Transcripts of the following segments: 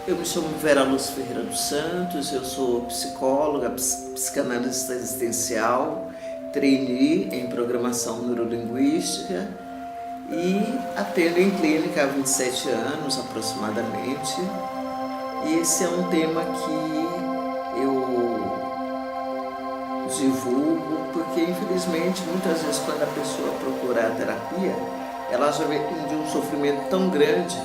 Eu me chamo Vera Luz Ferreira dos Santos, eu sou psicóloga, psicanalista existencial, trainee em programação neurolinguística e atendo em clínica há 27 anos aproximadamente. E esse é um tema que eu divulgo porque, infelizmente, muitas vezes quando a pessoa procura a terapia, ela já vem de um sofrimento tão grande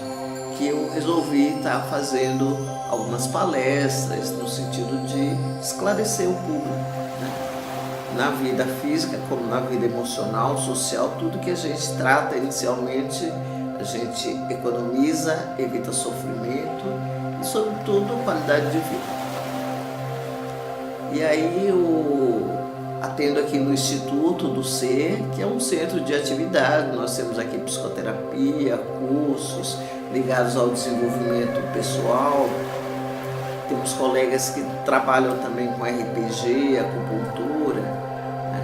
que eu resolvi estar fazendo algumas palestras no sentido de esclarecer o público, né? Na vida física, como na vida emocional, social, tudo que a gente trata inicialmente, a gente economiza, evita sofrimento e, sobretudo, qualidade de vida. E aí eu atendo aqui no Instituto do Ser, que é um centro de atividade. Nós temos aqui psicoterapia, cursos ligados ao desenvolvimento pessoal. Temos colegas que trabalham também com RPG, acupuntura, né?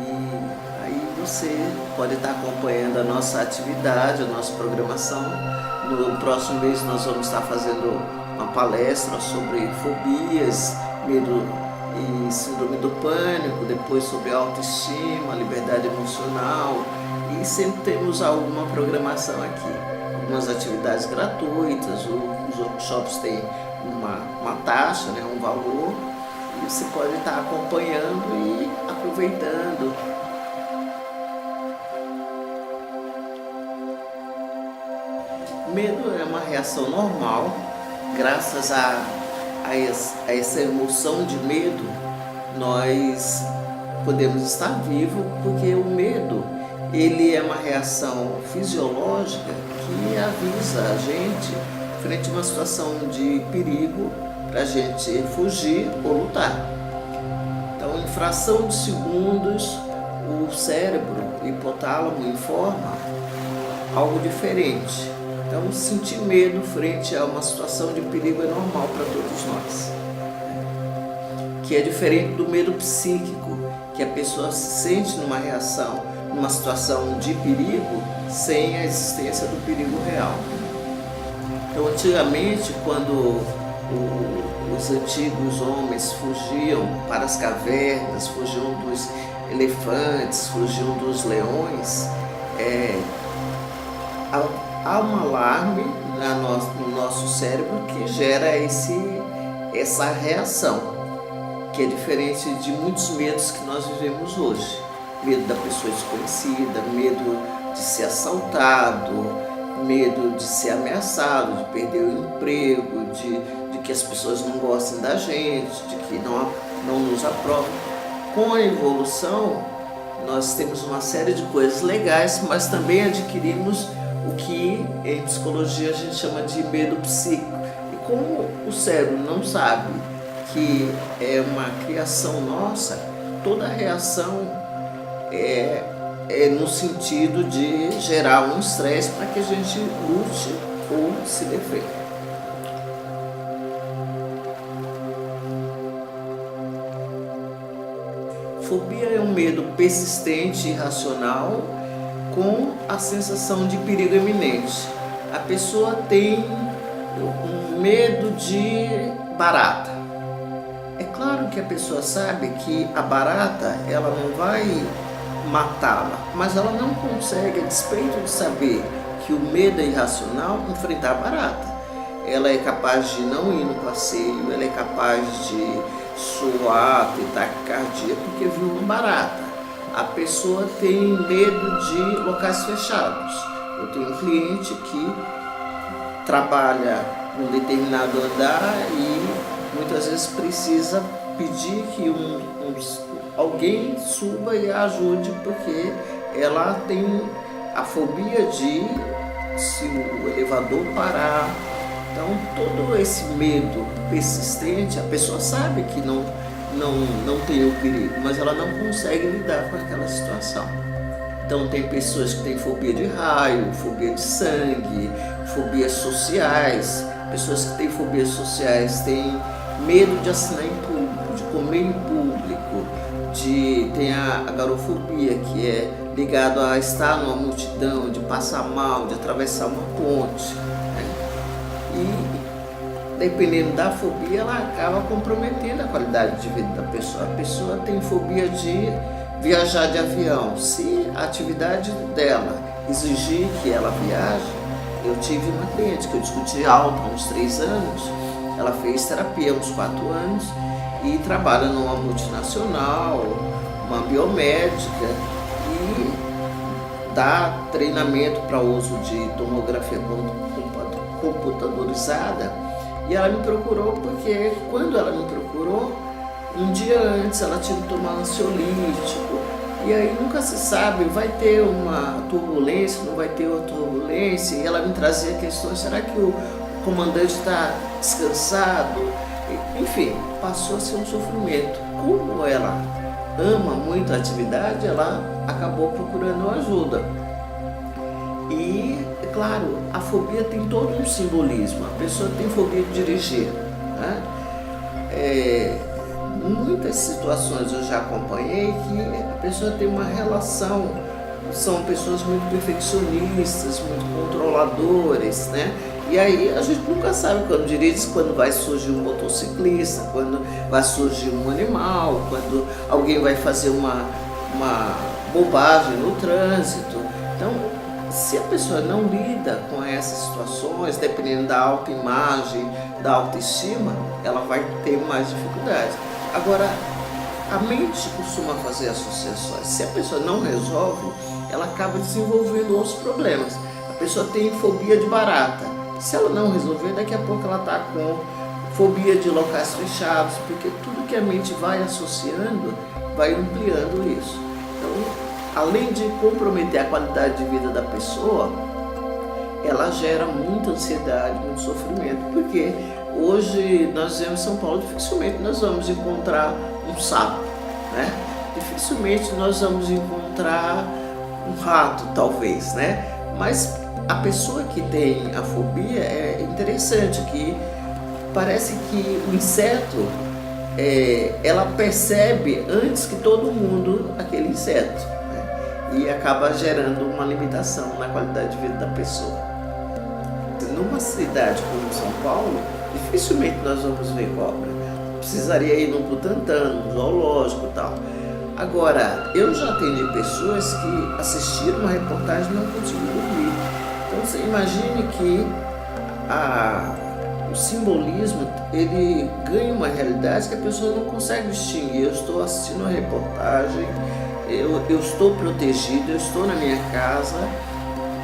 E aí você pode estar acompanhando a nossa atividade, a nossa programação. No próximo mês nós vamos estar fazendo uma palestra sobre fobias, medo e síndrome do pânico, depois sobre autoestima, liberdade emocional, e sempre temos alguma programação aqui. Algumas atividades gratuitas, os workshops têm uma taxa, né, um valor, e você pode estar acompanhando e aproveitando. Medo é uma reação normal, graças a essa emoção de medo, nós podemos estar vivos, porque o medo, ele é uma reação fisiológica que avisa a gente frente a uma situação de perigo para a gente fugir ou lutar. Então, em fração de segundos, o cérebro, o hipotálamo, informa algo diferente. Então, sentir medo frente a uma situação de perigo é normal para todos nós, que é diferente do medo psíquico, que a pessoa se sente numa reação, numa situação de perigo, sem a existência do perigo real. Então, antigamente, quando os antigos homens fugiam para as cavernas, fugiam dos elefantes, fugiam dos leões, há um alarme no nosso cérebro que gera essa reação, que é diferente de muitos medos que nós vivemos hoje. Medo da pessoa desconhecida, medo de ser assaltado, medo de ser ameaçado, de perder o emprego, de que as pessoas não gostem da gente, de que não nos aprovam. Com a evolução, nós temos uma série de coisas legais, mas também adquirimos o que em psicologia a gente chama de medo psíquico. E como o cérebro não sabe que é uma criação nossa, toda reação é no sentido de gerar um estresse para que a gente lute ou se defenda. Fobia é um medo persistente e irracional com a sensação de perigo iminente. A pessoa tem um medo de barata. É claro que a pessoa sabe que a barata, ela não vai matá-la, mas ela não consegue, a despeito de saber que o medo é irracional, enfrentar a barata. Ela é capaz de não ir no passeio, ela é capaz de suar, ter taquicardia, porque viu uma barata. A pessoa tem medo de locais fechados. Eu tenho um cliente que trabalha num determinado andar e muitas vezes precisa pedir que alguém suba e a ajude, porque ela tem a fobia de se o elevador parar. Então, todo esse medo persistente, a pessoa sabe que não tem o perigo, mas ela não consegue lidar com aquela situação. Então, tem pessoas que têm fobia de raio, fobia de sangue, fobias sociais. Pessoas que têm fobias sociais têm medo de assinar em público, de comer em público, tem a agorafobia, que é ligado a estar numa multidão, de passar mal, de atravessar uma ponte, né? dependendo da fobia, ela acaba comprometendo a qualidade de vida da pessoa. A pessoa tem fobia de viajar de avião. Se a atividade dela exigir que ela viaje, eu tive uma cliente que eu discuti alto há uns 3 anos, ela fez terapia há uns 4 anos e trabalha numa multinacional, uma biomédica, e dá treinamento para uso de tomografia computadorizada. E ela me procurou porque quando ela me procurou, um dia antes ela tinha que tomar ansiolítico, e aí nunca se sabe, vai ter uma turbulência, não vai ter uma turbulência, e ela me trazia questões, será que o comandante está descansado? Enfim, passou a ser um sofrimento. Como ela ama muito a atividade, ela acabou procurando ajuda. E, é claro, a fobia tem todo um simbolismo. A pessoa tem fobia de dirigir, né? Muitas situações eu já acompanhei que a pessoa tem uma relação, são pessoas muito perfeccionistas, muito controladores, né? E aí a gente nunca sabe quando dirige, quando vai surgir um motociclista, quando vai surgir um animal, quando alguém vai fazer uma bobagem no trânsito. Então, se a pessoa não lida com essas situações, dependendo da autoimagem, da autoestima, ela vai ter mais dificuldades. Agora, a mente costuma fazer associações. Se a pessoa não resolve, ela acaba desenvolvendo outros problemas. A pessoa tem fobia de barata. Se ela não resolver, daqui a pouco ela está com fobia de locais fechados, porque tudo que a mente vai associando, vai ampliando isso. Então, além de comprometer a qualidade de vida da pessoa, ela gera muita ansiedade, muito sofrimento, porque hoje nós vemos em São Paulo, dificilmente nós vamos encontrar um sapo, né? Dificilmente nós vamos encontrar um rato, talvez, né? Mas a pessoa que tem a fobia, é interessante que parece que o inseto, ela percebe antes que todo mundo aquele inseto, né? E acaba gerando uma limitação na qualidade de vida da pessoa. Numa cidade como São Paulo, dificilmente nós vamos ver cobra. Precisaria ir no Butantã, no zoológico e tal. Agora, eu já atendi pessoas que assistiram uma reportagem e não conseguiram dormir. Então você imagine que o simbolismo, ele ganha uma realidade que a pessoa não consegue distinguir. Eu estou assistindo uma reportagem, eu estou protegido, eu estou na minha casa.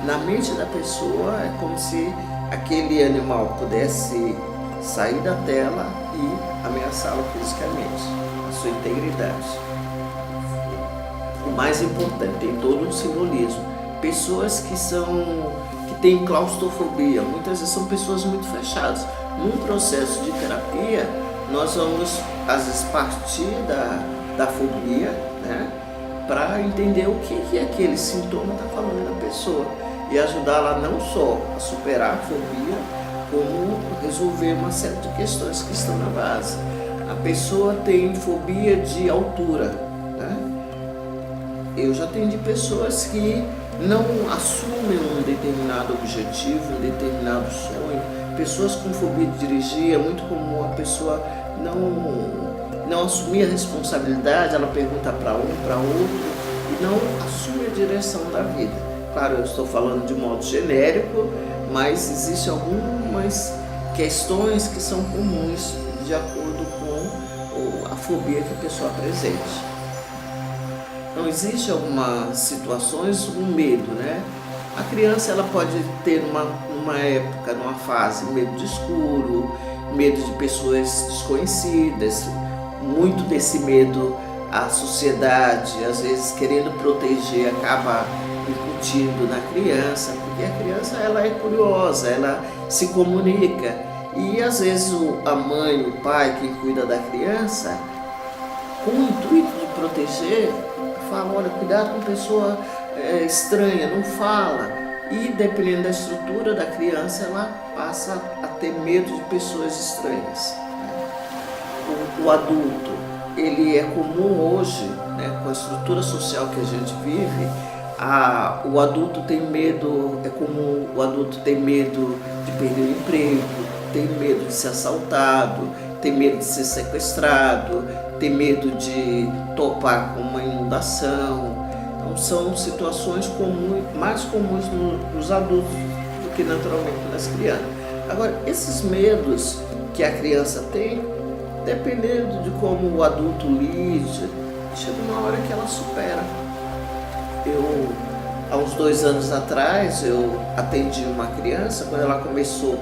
Na mente da pessoa é como se aquele animal pudesse sair da tela e ameaçá-la fisicamente, a sua integridade. O mais importante, tem todo um simbolismo. Pessoas que têm claustrofobia, muitas vezes são pessoas muito fechadas. Num processo de terapia, nós vamos, às vezes, partir da fobia, né, para entender o que aquele sintoma está falando da pessoa e ajudá-la não só a superar a fobia, como resolver uma série de questões que estão na base. A pessoa tem fobia de altura, né? Eu já atendi pessoas que não assumem um determinado objetivo, um determinado sonho. Pessoas com fobia de dirigir, é muito comum a pessoa não assumir a responsabilidade, ela pergunta para um, para outro e não assume a direção da vida. Claro, eu estou falando de modo genérico, mas existem algumas questões que são comuns de acordo com a fobia que a pessoa apresente. Então, existem algumas situações, um medo, né? A criança ela pode ter numa época, numa fase, medo de escuro, medo de pessoas desconhecidas. Muito desse medo a sociedade, às vezes querendo proteger, acaba incutindo na criança, porque a criança ela é curiosa, ela se comunica e às vezes a mãe, o pai, quem cuida da criança, com o intuito de proteger, fala, olha, cuidado com pessoa estranha, não fala. E dependendo da estrutura da criança, ela passa a ter medo de pessoas estranhas. O adulto, ele é comum hoje, né, com a estrutura social que a gente vive, o adulto tem medo, é comum o adulto ter medo de perder o emprego, tem medo de ser assaltado, tem medo de ser sequestrado, tem medo de topar com uma inundação. Então são situações mais comuns nos adultos do que naturalmente nas crianças. Agora, esses medos que a criança tem, dependendo de como o adulto lide, chega uma hora que ela supera. Há uns 2 anos atrás, eu atendi uma criança. Quando ela começou,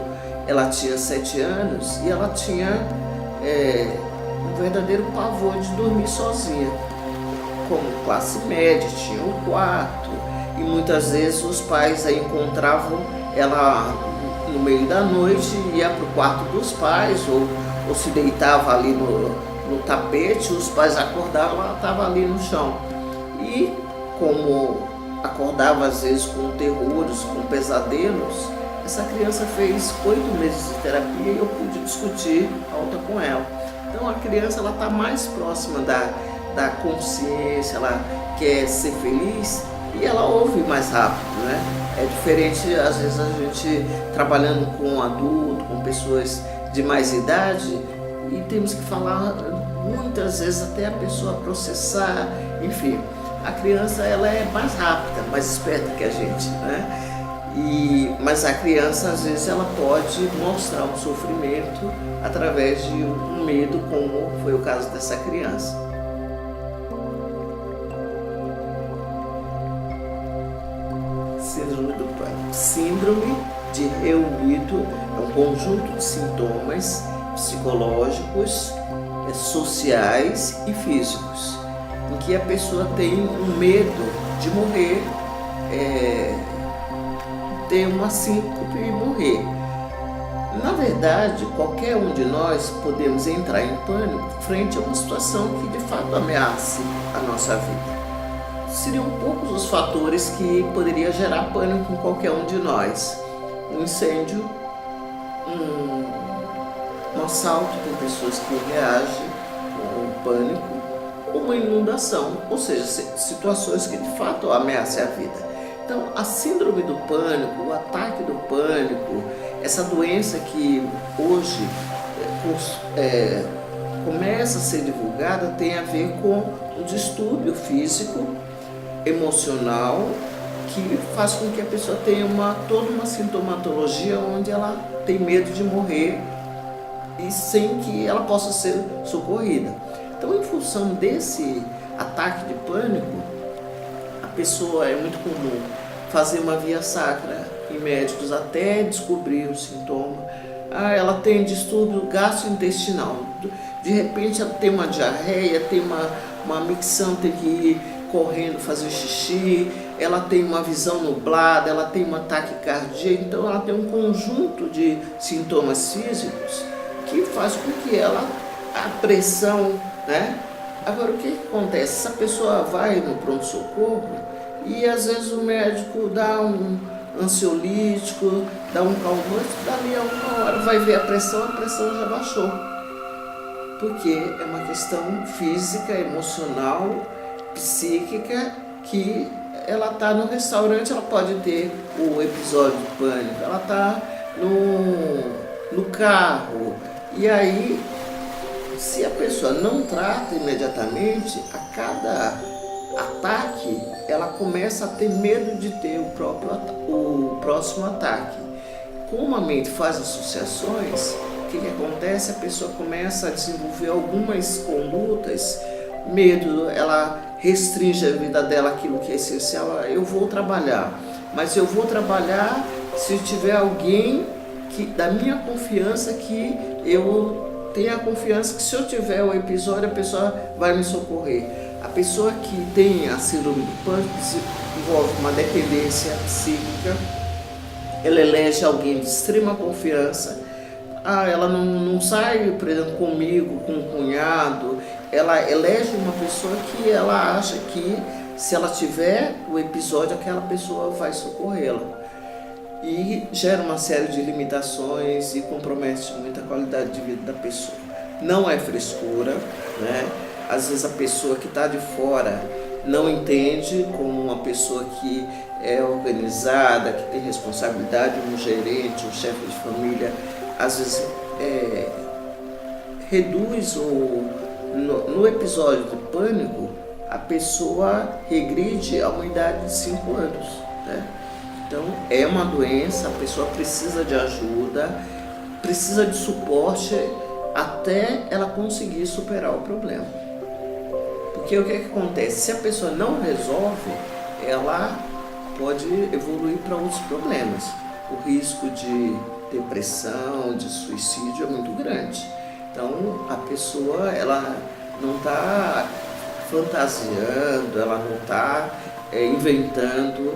ela tinha 7 anos e ela tinha um verdadeiro pavor de dormir sozinha. Como classe média, tinha um quarto e muitas vezes os pais a encontravam ela no meio da noite, ia para o quarto dos pais ou se deitava ali no tapete, os pais acordavam, ela estava ali no chão. E como acordava às vezes com terrores, com pesadelos, essa criança fez 8 meses de terapia e eu pude discutir alta com ela. Então a criança está mais próxima da consciência, ela quer ser feliz e ela ouve mais rápido, né? É diferente, às vezes, a gente trabalhando com um adulto, com pessoas de mais idade, e temos que falar muitas vezes até a pessoa processar, enfim. A criança, ela é mais rápida, mais esperta que a gente, né? Mas a criança, às vezes, ela pode mostrar um sofrimento através de um medo, como foi o caso dessa criança. Síndrome do pânico. Síndrome de reunido é um conjunto de sintomas psicológicos, sociais e físicos, em que a pessoa tem um medo de morrer, ter uma síncope e morrer. Na verdade, qualquer um de nós podemos entrar em pânico frente a uma situação que de fato ameace a nossa vida. Seriam poucos os fatores que poderia gerar pânico em qualquer um de nós. Um incêndio, um assalto, tem pessoas que reagem com pânico, uma inundação, ou seja, situações que de fato ameacem a vida. Então, a síndrome do pânico, o ataque do pânico, essa doença que hoje começa a ser divulgada, tem a ver com um distúrbio físico, emocional, que faz com que a pessoa tenha toda uma sintomatologia onde ela tem medo de morrer e sem que ela possa ser socorrida. Então, em função desse ataque de pânico, a pessoa, é muito comum fazer uma via sacra em médicos até descobrir o sintoma. Ela tem distúrbio gastrointestinal, de repente ela tem uma diarreia, tem uma micção, tem que ir correndo fazer xixi, ela tem uma visão nublada, ela tem uma taquicardia, então ela tem um conjunto de sintomas físicos que faz com que a pressão, né? Agora, o que acontece? Essa pessoa vai no pronto-socorro e às vezes o médico dá um ansiolítico, dá um calmante, dali a 1 hora vai ver a pressão já baixou. Porque é uma questão física, emocional, psíquica, que ela está no restaurante, ela pode ter o episódio de pânico, ela está no carro, e aí, se a pessoa não trata imediatamente, a cada ataque, ela começa a ter medo de ter o próximo ataque. Como a mente faz associações, o que acontece? A pessoa começa a desenvolver algumas condutas, medo, ela restringe a vida dela, aquilo que é essencial. Eu vou trabalhar, mas eu vou trabalhar se tiver alguém da minha confiança, que eu tenha a confiança que se eu tiver o episódio, a pessoa vai me socorrer. A pessoa que tem a síndrome do pânico desenvolve uma dependência psíquica, ela elege alguém de extrema confiança. Ela não sai, por exemplo, comigo, com um cunhado, ela elege uma pessoa que ela acha que, se ela tiver o episódio, aquela pessoa vai socorrê-la. E gera uma série de limitações e compromete muito a qualidade de vida da pessoa. Não é frescura, né? Às vezes a pessoa que está de fora não entende como uma pessoa que é organizada, que tem responsabilidade, um gerente, um chefe de família, às vezes reduz no episódio de pânico, a pessoa regride a uma idade de 5 anos, né? Então é uma doença, a pessoa precisa de ajuda, precisa de suporte até ela conseguir superar o problema. Porque o que acontece? Se a pessoa não resolve, ela pode evoluir para outros problemas. O risco de depressão, de suicídio é muito grande. Então a pessoa ela não está fantasiando, ela não está inventando.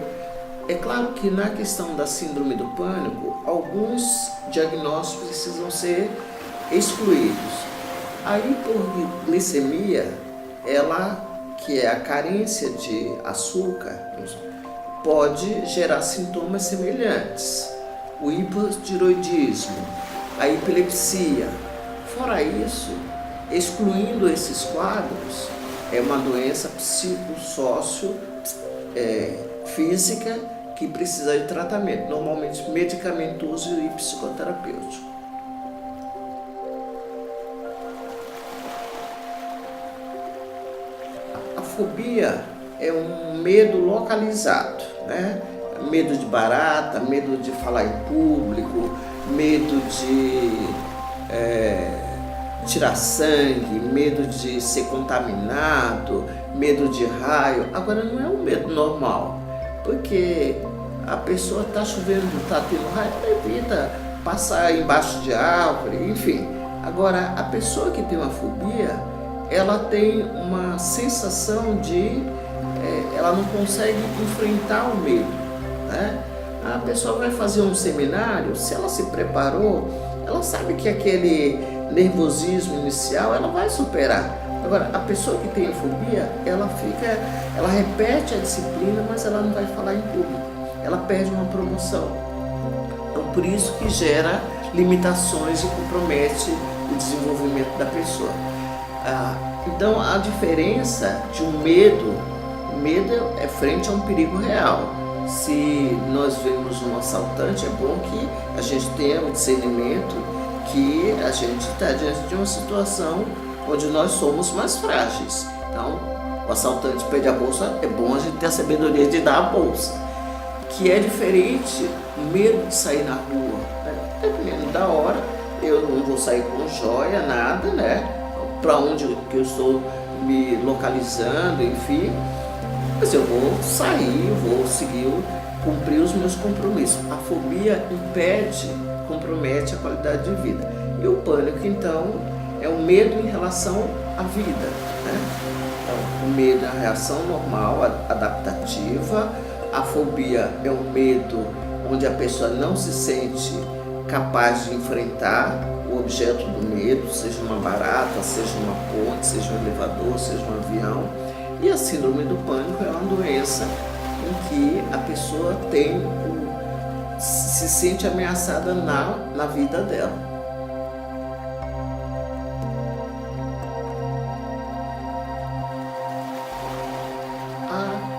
É claro que na questão da síndrome do pânico, alguns diagnósticos precisam ser excluídos. A hipoglicemia, ela, que é a carência de açúcar, pode gerar sintomas semelhantes. O hipotiroidismo, a epilepsia. Fora isso, excluindo esses quadros, é uma doença psicossócio física que precisa de tratamento, normalmente medicamentoso e psicoterapêutico. A fobia é um medo localizado, né? Medo de barata, medo de falar em público, medo de tirar sangue, medo de ser contaminado, medo de raio. Agora não é um medo normal, porque a pessoa está chovendo, está tendo raio, ela evita passar embaixo de árvore, enfim. Agora a pessoa que tem uma fobia, ela tem uma sensação de ela não consegue enfrentar o medo, né? A pessoa vai fazer um seminário, se ela se preparou, ela sabe que aquele nervosismo inicial ela vai superar. Agora, a pessoa que tem fobia, ela repete a disciplina, mas ela não vai falar em público, ela perde uma promoção. Então, por isso que gera limitações e compromete o desenvolvimento da pessoa. Então, a diferença de um medo, o medo é frente a um perigo real. Se nós vemos um assaltante, é bom que a gente tenha o discernimento que a gente está diante de uma situação onde nós somos mais frágeis. Então, o assaltante pede a bolsa, é bom a gente ter a sabedoria de dar a bolsa. Que é diferente o medo de sair na rua, né? Dependendo da hora, eu não vou sair com joia, nada, né? Para onde que eu estou me localizando, enfim. Mas eu vou sair, vou seguir, cumprir os meus compromissos. A fobia compromete a qualidade de vida. E o pânico, então, é o medo em relação à vida, né? Então, o medo é a reação normal, adaptativa. A fobia é um medo onde a pessoa não se sente capaz de enfrentar o objeto do medo, seja uma barata, seja uma ponte, seja um elevador, seja um avião. E a síndrome do pânico é uma doença em que a pessoa se sente ameaçada na vida dela.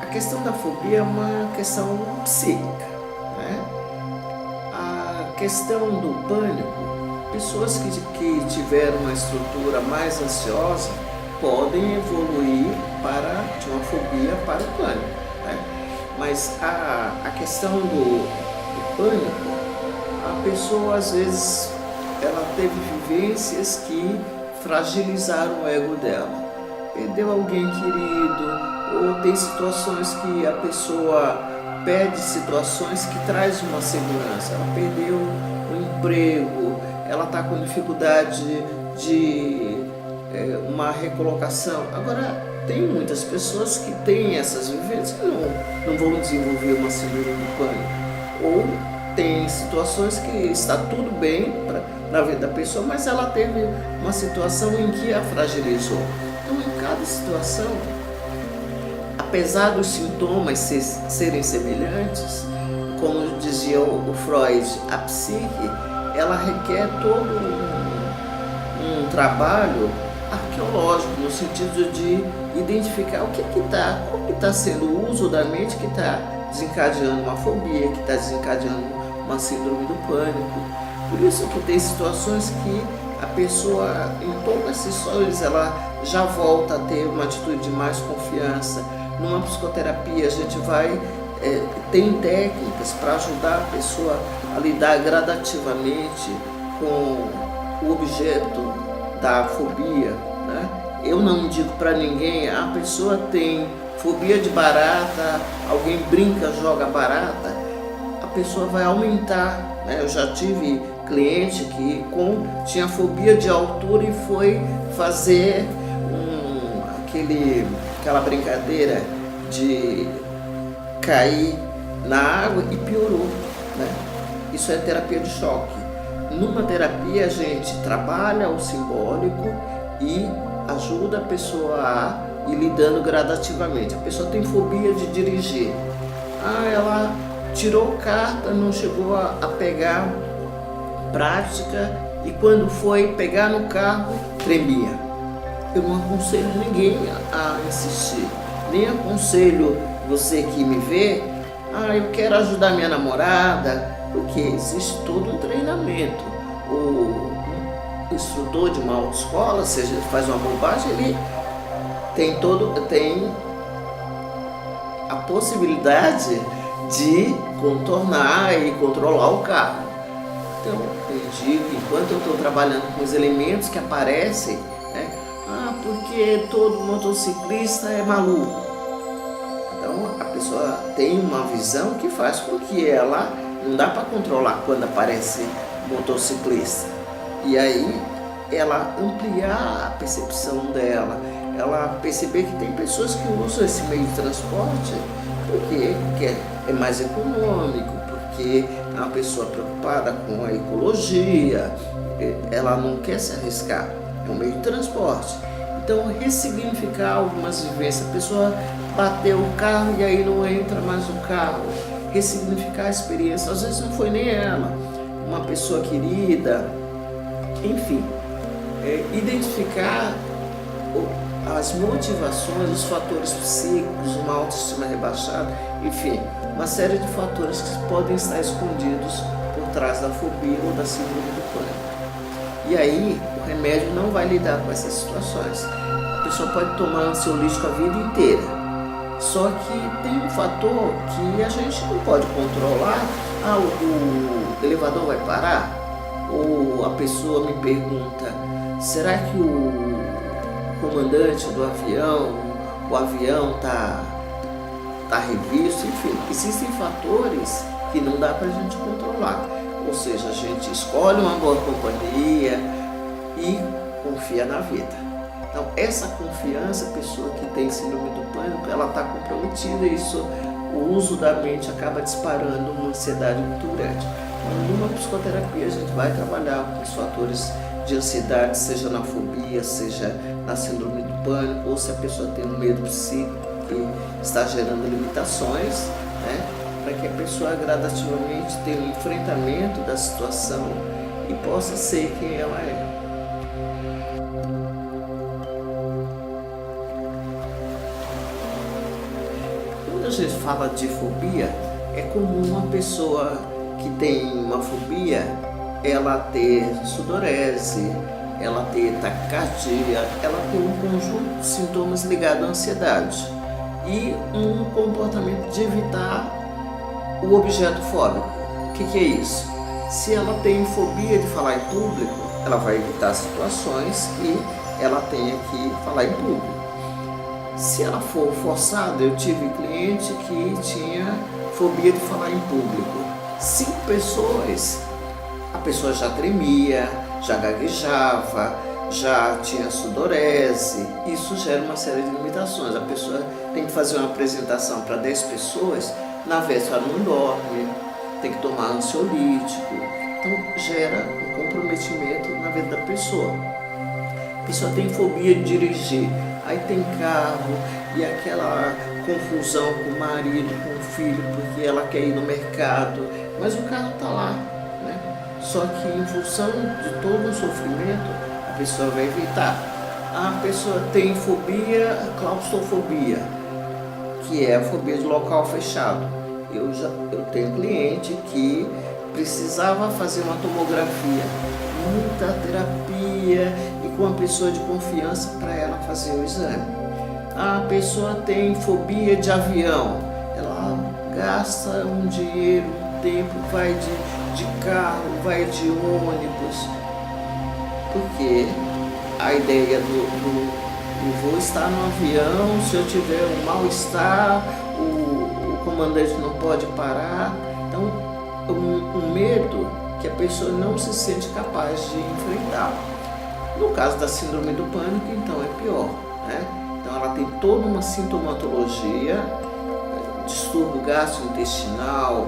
A questão da fobia é uma questão psíquica, né? A questão do pânico, pessoas que tiveram uma estrutura mais ansiosa podem evoluir de uma fobia para o pânico, né? Mas a questão do pânico, a pessoa às vezes ela teve vivências que fragilizaram o ego dela, perdeu alguém querido, ou tem situações que a pessoa perde situações que traz uma segurança, ela perdeu o emprego, ela está com dificuldade de uma recolocação. Agora, tem muitas pessoas que têm essas vivências que não vão desenvolver uma síndrome do pânico. Ou tem situações que está tudo bem na vida da pessoa, mas ela teve uma situação em que a fragilizou. Então, em cada situação, apesar dos sintomas serem semelhantes, como dizia o Freud, a psique, ela requer todo um trabalho arqueológico, no sentido de identificar qual que está sendo o uso da mente que está desencadeando uma fobia, que está desencadeando uma síndrome do pânico. Por isso que tem situações que a pessoa, em poucas sessões, ela já volta a ter uma atitude de mais confiança. Numa psicoterapia, a gente vai, tem técnicas para ajudar a pessoa a lidar gradativamente com o objeto da fobia, né? Eu não indico para ninguém, a pessoa tem fobia de barata, alguém brinca, joga barata, a pessoa vai aumentar, né? Eu já tive cliente que tinha fobia de altura e foi fazer aquela brincadeira de cair na água e piorou, né? Isso é terapia de choque. Numa terapia a gente trabalha o simbólico e ajuda a pessoa a ir lidando gradativamente. A pessoa tem fobia de dirigir. Ela tirou carta, não chegou a pegar prática e quando foi pegar no carro, tremia. Eu não aconselho ninguém a insistir. Nem aconselho você que me vê, eu quero ajudar minha namorada, porque existe todo um treinamento. O instrutor de uma autoescola, se ele faz uma bobagem, ele tem a possibilidade de contornar e controlar o carro. Então, eu digo, enquanto eu estou trabalhando com os elementos que aparecem, né? Porque todo motociclista é maluco. Então, a pessoa tem uma visão que faz com que ela não dá para controlar quando aparece motociclista. E aí, ela ampliar a percepção dela, ela perceber que tem pessoas que usam esse meio de transporte porque é mais econômico, porque é uma pessoa preocupada com a ecologia, ela não quer se arriscar, é um meio de transporte. Então, ressignificar algumas vivências, a pessoa bateu o carro e aí não entra mais no carro, ressignificar a experiência, às vezes não foi nem ela, uma pessoa querida, enfim, identificar as motivações, os fatores psíquicos, uma autoestima rebaixada, enfim, uma série de fatores que podem estar escondidos por trás da fobia ou da síndrome do pânico. E aí, o remédio não vai lidar com essas situações. A pessoa pode tomar ansiolítico a vida inteira, só que tem um fator que a gente não pode controlar. O elevador vai parar? Ou a pessoa me pergunta, será que o comandante do avião, o avião tá revisto? Enfim, existem fatores que não dá para a gente controlar. Ou seja, a gente escolhe uma boa companhia e confia na vida. Então, essa confiança, a pessoa que tem síndrome do pânico, ela está comprometida e o uso da mente acaba disparando uma ansiedade muito grande. Então, numa psicoterapia, a gente vai trabalhar com os fatores de ansiedade, seja na fobia, seja na síndrome do pânico, ou se a pessoa tem um medo psíquico que está gerando limitações, né? Para que a pessoa gradativamente tenha um enfrentamento da situação e possa ser quem ela é. Quando a gente fala de fobia, é comum uma pessoa que tem uma fobia, ela ter sudorese, ela ter taquicardia, ela ter um conjunto de sintomas ligados à ansiedade e um comportamento de evitar o objeto fóbico. O que é isso? Se ela tem fobia de falar em público, ela vai evitar situações que ela tenha que falar em público. Se ela for forçada, eu tive cliente que tinha fobia de falar em público. 5 pessoas, a pessoa já tremia, já gaguejava, já tinha sudorese. Isso gera uma série de limitações. A pessoa tem que fazer uma apresentação para 10 pessoas, na véspera ela não dorme, tem que tomar ansiolítico. Então gera um comprometimento na vida da pessoa. A pessoa tem fobia de dirigir, aí tem carro e aquela confusão com o marido, com o filho, porque ela quer ir no mercado, mas o carro está lá, né? Só que em função de todo o sofrimento, a pessoa vai evitar. A pessoa tem fobia, claustrofobia, que é a fobia de local fechado. Eu tenho cliente que precisava fazer uma tomografia, muita terapia e com uma pessoa de confiança para ela fazer o exame. A pessoa tem fobia de avião, ela gasta um dinheiro, um tempo, vai de carro, vai de ônibus, porque a ideia eu vou estar no avião, se eu tiver um mal-estar, o comandante não pode parar. Então, um medo que a pessoa não se sente capaz de enfrentar. No caso da síndrome do pânico, então é pior, né? Então ela tem toda uma sintomatologia, distúrbio gastrointestinal,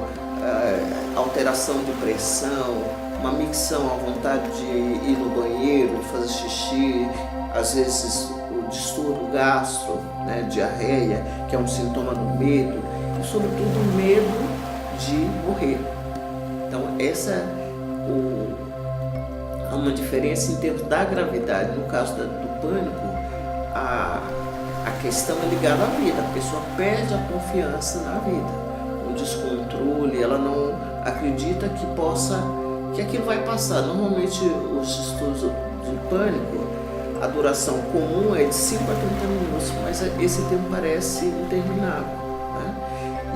alteração de pressão, uma micção à vontade de ir no banheiro, de fazer xixi, às vezes o distúrbio gastro, né, diarreia, que é um sintoma do medo, e sobretudo o medo de morrer. Então essa há uma diferença em termos da gravidade. No caso do pânico, a questão é ligada à vida, a pessoa perde a confiança na vida, o descontrole, ela não acredita que aquilo vai passar. Normalmente os distúrbios de pânico, a duração comum é de 5 a 30 minutos, mas esse tempo parece interminável, né?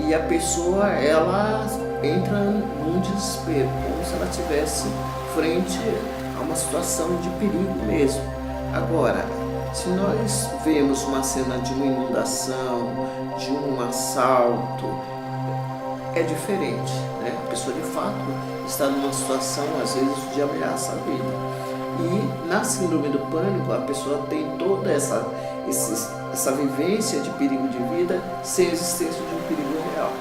E a pessoa, ela entra num desespero, como se ela estivesse frente a uma situação de perigo mesmo. Agora, se nós vemos uma cena de uma inundação, de um assalto, é diferente, né? A pessoa de fato está numa situação, às vezes, de ameaça à vida. E na síndrome do pânico, a pessoa tem toda essa vivência de perigo de vida sem a existência de um perigo real.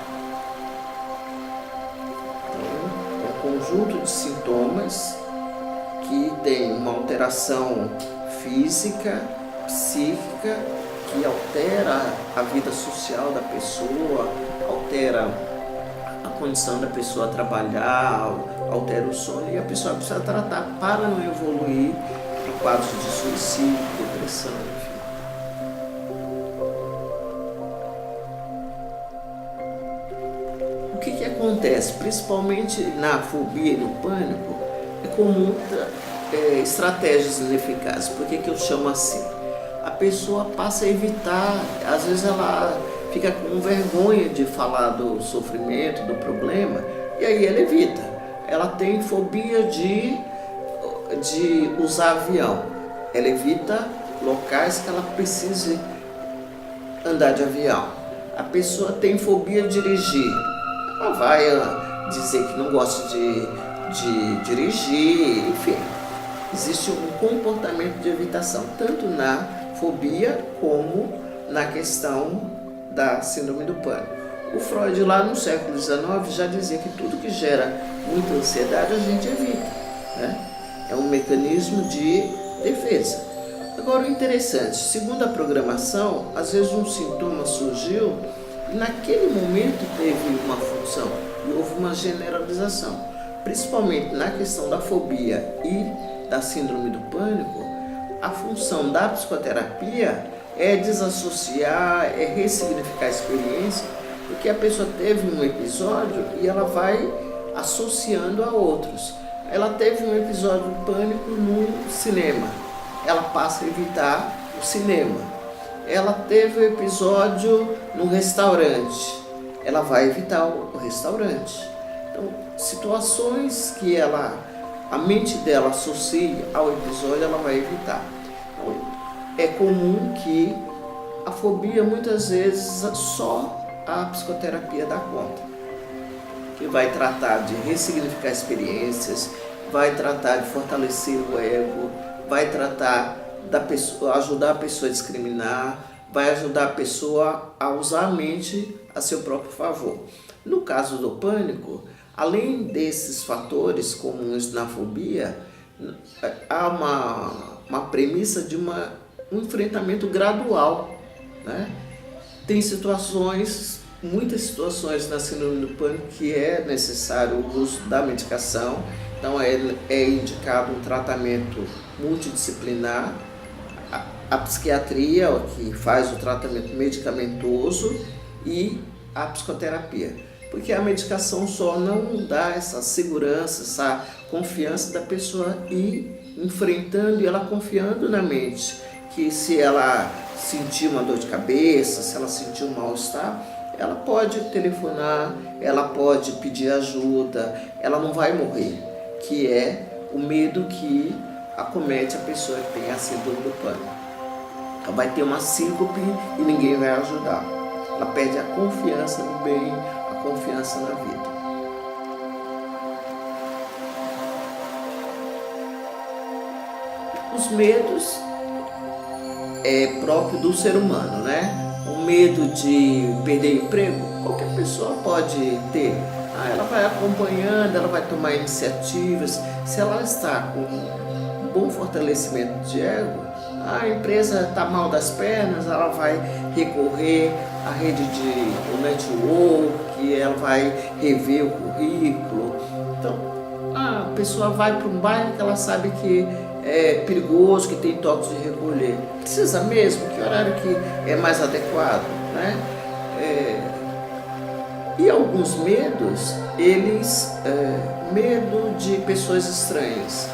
Então, é um conjunto de sintomas que tem uma alteração física, psíquica, que altera a vida social da pessoa, altera a condição da pessoa trabalhar, altera o sono, e a pessoa precisa tratar para não evoluir em quadros de suicídio, depressão, enfim. O que acontece? Principalmente na fobia e no pânico, é comum estratégias ineficazes. Por que eu chamo assim? A pessoa passa a evitar, às vezes ela fica com vergonha de falar do sofrimento, do problema, e aí ela evita. Ela tem fobia de usar avião, ela evita locais que ela precise andar de avião. A pessoa tem fobia de dirigir, ela vai dizer que não gosta de dirigir, enfim. Existe um comportamento de evitação, tanto na fobia como na questão da síndrome do pânico. O Freud, lá no século XIX, já dizia que tudo que gera muita ansiedade a gente evita, né? É um mecanismo de defesa. Agora, o interessante, segundo a programação, às vezes um sintoma surgiu e naquele momento teve uma função e houve uma generalização. Principalmente na questão da fobia e da síndrome do pânico, a função da psicoterapia é desassociar, é ressignificar a experiência, porque a pessoa teve um episódio e ela vai associando a outros. Ela teve um episódio de pânico no cinema, ela passa a evitar o cinema. Ela teve um episódio no restaurante, ela vai evitar o restaurante. Então, situações que a mente dela associa ao episódio, ela vai evitar. Então, é comum que a fobia, muitas vezes, só a psicoterapia dá conta, que vai tratar de ressignificar experiências, vai tratar de fortalecer o ego, vai tratar da pessoa, ajudar a pessoa a discriminar, vai ajudar a pessoa a usar a mente a seu próprio favor. No caso do pânico, além desses fatores comuns na fobia, há uma premissa de um enfrentamento gradual, né? Tem muitas situações na síndrome do pânico que é necessário o uso da medicação, então é indicado um tratamento multidisciplinar, a psiquiatria, que faz o tratamento medicamentoso, e a psicoterapia. porque a medicação só não dá essa segurança, essa confiança da pessoa ir enfrentando e ela confiando na mente, que se ela sentir uma dor de cabeça, se ela sentir um mal-estar, ela pode telefonar, ela pode pedir ajuda, ela não vai morrer, que é o medo que acomete a pessoa que tem a síndrome do pânico. Ela vai ter uma síncope e ninguém vai ajudar. Ela perde a confiança no bem, a confiança na vida. Os medos é próprio do ser humano, né? O medo de perder emprego, qualquer pessoa pode ter. Ela vai acompanhando, ela vai tomar iniciativas. Se ela está com um bom fortalecimento de ego, a empresa está mal das pernas, ela vai recorrer à rede de network, ela vai rever o currículo. Então, a pessoa vai para um bairro que ela sabe que é perigoso, que tem toques de recolher. Precisa mesmo? Que horário que é mais adequado, né? E alguns medos, medo de pessoas estranhas.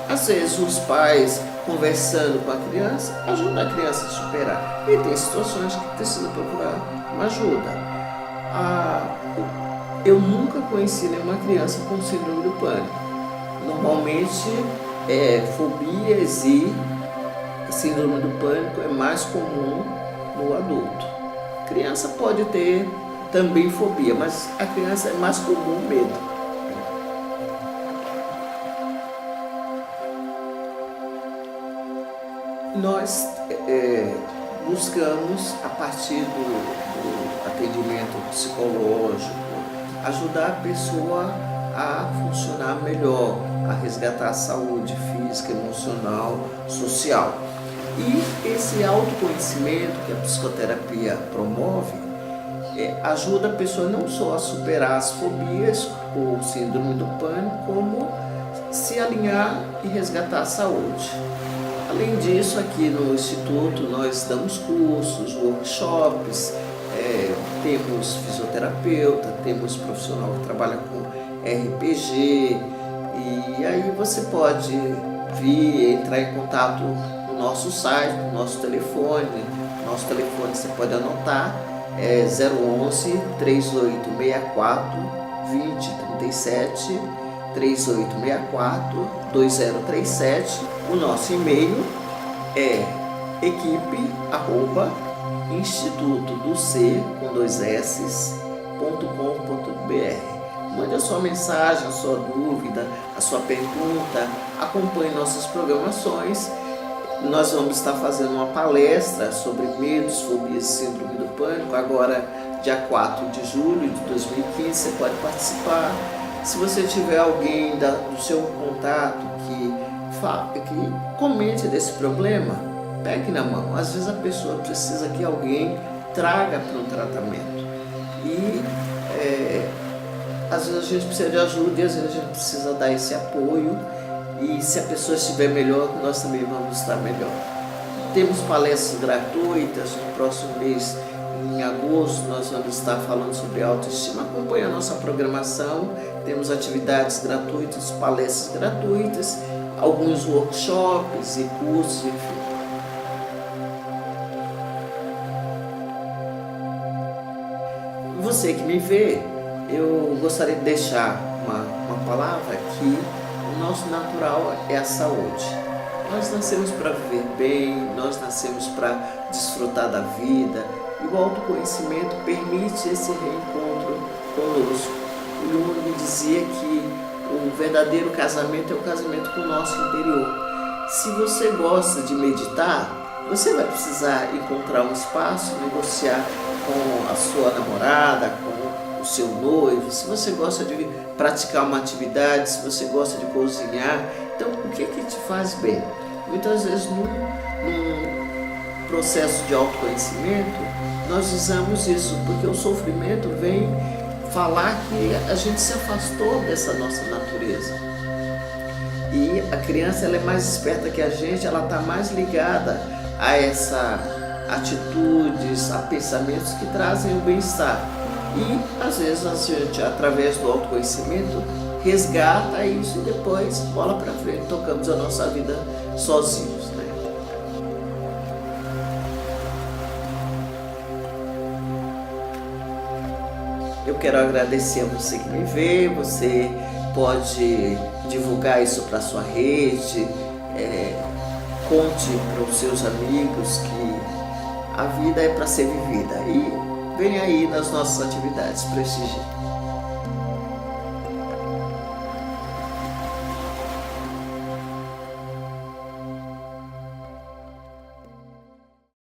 Às vezes os pais conversando com a criança ajudam a criança a superar. E tem situações que precisa procurar uma ajuda. Eu nunca conheci nenhuma criança com síndrome do pânico. Normalmente fobias e síndrome do pânico é mais comum no adulto. Criança pode ter também fobia, mas a criança é mais comum o medo. Nós buscamos, a partir do atendimento psicológico, ajudar a pessoa a funcionar melhor, a resgatar a saúde física, emocional, social. E esse autoconhecimento que a psicoterapia promove ajuda a pessoa não só a superar as fobias ou síndrome do pânico, como se alinhar e resgatar a saúde. Além disso, aqui no Instituto nós damos cursos, workshops, temos fisioterapeuta, temos profissional que trabalha com RPG, e aí você pode vir, entrar em contato no nosso site, no nosso telefone. Nosso telefone você pode anotar, é 011 3864 2037, 3864 2037. O nosso e-mail é equipe@institutodoc.com.br. Mande a sua mensagem, a sua dúvida, a sua pergunta, acompanhe nossas programações. Nós vamos estar fazendo uma palestra sobre medos, fobias e síndrome do pânico, agora dia 4 de julho de 2015, você pode participar. Se você tiver alguém do seu contato que comente desse problema, pegue na mão. Às vezes a pessoa precisa que alguém traga para um tratamento. E às vezes a gente precisa de ajuda e às vezes a gente precisa dar esse apoio. E se a pessoa estiver melhor, nós também vamos estar melhor. Temos palestras gratuitas. No próximo mês, em agosto, nós vamos estar falando sobre autoestima. Acompanhe a nossa programação. Temos atividades gratuitas, palestras gratuitas, alguns workshops e cursos, enfim. Você que me vê, eu gostaria de deixar uma palavra que o nosso natural é a saúde. Nós nascemos para viver bem, nós nascemos para desfrutar da vida, e o autoconhecimento permite esse reencontro conosco. O Jung me dizia que o verdadeiro casamento é o casamento com o nosso interior. Se você gosta de meditar, você vai precisar encontrar um espaço, negociar com a sua namorada, com o seu noivo. Se você gosta de praticar uma atividade, se você gosta de cozinhar, então o que te faz bem? Muitas vezes num processo de autoconhecimento, nós usamos isso, porque o sofrimento vem falar que a gente se afastou dessa nossa natureza. E a criança, ela é mais esperta que a gente, ela está mais ligada a essas atitudes, a pensamentos que trazem o bem-estar. E às vezes a gente, através do autoconhecimento, resgata isso e depois bola para frente, tocamos a nossa vida sozinhos, né? Eu quero agradecer a você que me vê. Você pode divulgar isso para sua rede, conte para os seus amigos que a vida é para ser vivida e venha aí nas nossas atividades, prestigie.